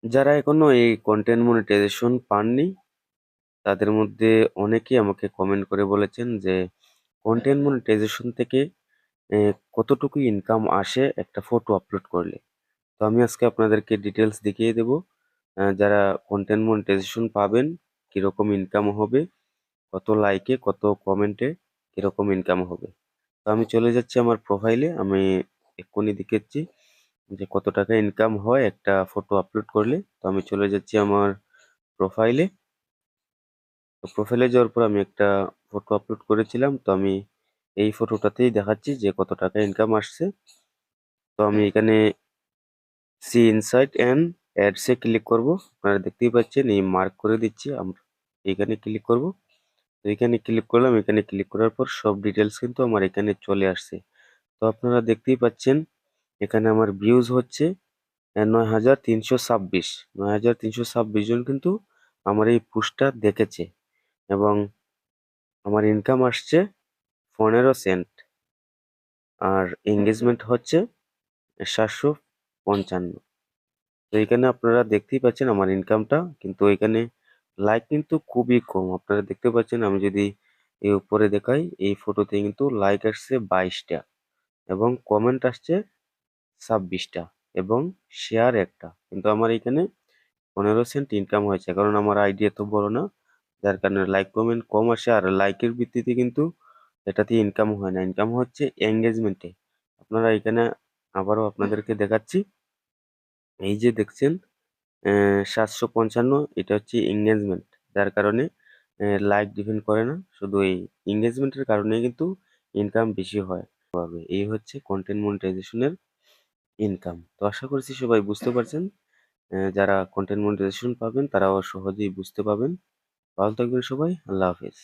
যারা এখনো এই কন্টেন্ট মনিটাইজেশন পাননি, তাদের মধ্যে অনেকেই আমাকে কমেন্ট করে বলেছেন যে কন্টেন্ট মনিটাইজেশন থেকে কতটুকু ইনকাম আসে একটা ফটো আপলোড করলে। তো আমি আজকে আপনাদেরকে ডিটেলস দেখিয়ে দেব যারা কন্টেন্ট মনিটাইজেশন পাবেন কিরকম ইনকাম হবে, কত লাইকে কত কমেন্টে কিরকম ইনকাম হবে। তো আমি চলে যাচ্ছি আমার প্রোফাইলে, আমি এক্ষুনি দেখাচ্ছি যে কত টাকা ইনকাম হয় একটা ফটো আপলোড করলে। তো আমি চলে যাচ্ছি আমার প্রোফাইলে। তো প্রোফাইলে যাওয়ার পর আমি একটা ফটো আপলোড করেছিলাম, তো আমি এই ফটোটাতেই দেখাচ্ছি যে কত টাকা ইনকাম আসছে। তো আমি এখানে সি ইনসাইট অ্যান্ড অ্যাডসে ক্লিক করব। আপনারা দেখতেই পাচ্ছেন এই মার্ক করে দিচ্ছি, আমরা এখানে ক্লিক করব। তো এখানে ক্লিক করলাম, এখানে ক্লিক করার পর সব ডিটেলস কিন্তু আমার এখানে চলে আসছে। তো আপনারা দেখতেই পাচ্ছেন এখানে আমার ভিউজ হচ্ছে ৯,৩২৬। ৯,৩২৬ জন কিন্তু আমার এই পোস্টটা দেখেছে এবং আমার ইনকাম আসছে 15 সেন্ট। আর এঙ্গেজমেন্ট হচ্ছে 755। তো এখানে আপনারা দেখতেই পাচ্ছেন আমার ইনকামটা, কিন্তু এখানে লাইক কিন্তু খুবই কম। আপনারা দেখতে পাচ্ছেন, আমি যদি এই উপরে দেখাই এই ফটোতে কিন্তু লাইক আসছে 22টা এবং কমেন্ট আসছে 26টা এবং শেয়ার একটা। কিন্তু আমার এখানে 15 সেন্ট ইনকাম হয়েছে, কারণ আমার আইডি এত বড় না, যার কারণে লাইক কমেন্ট কম আসে। আর লাইকের ভিত্তিতে কিন্তু এটাতে ইনকাম হয় না, ইনকাম হচ্ছে এঙ্গেজমেন্টে। আপনারা এখানে আবারও আপনাদেরকে দেখাচ্ছি, এই যে দেখছেন 755, এটা হচ্ছে এঙ্গেজমেন্ট, যার কারণে লাইক ডিপেন্ড করে না, শুধু এই এঙ্গেজমেন্টের কারণে কিন্তু ইনকাম বেশি হয়। এই হচ্ছে কন্টেন্ট মনিটাইজেশনের ইনকাম। তো আশা করছি সবাই বুঝতে পারছেন। যারা কন্টেন্ট মনিটাইজেশন পাবেন তারাও সহজেই বুঝতে পাবেন। ভালো থাকবেন সবাই, আল্লাহ হাফেজ।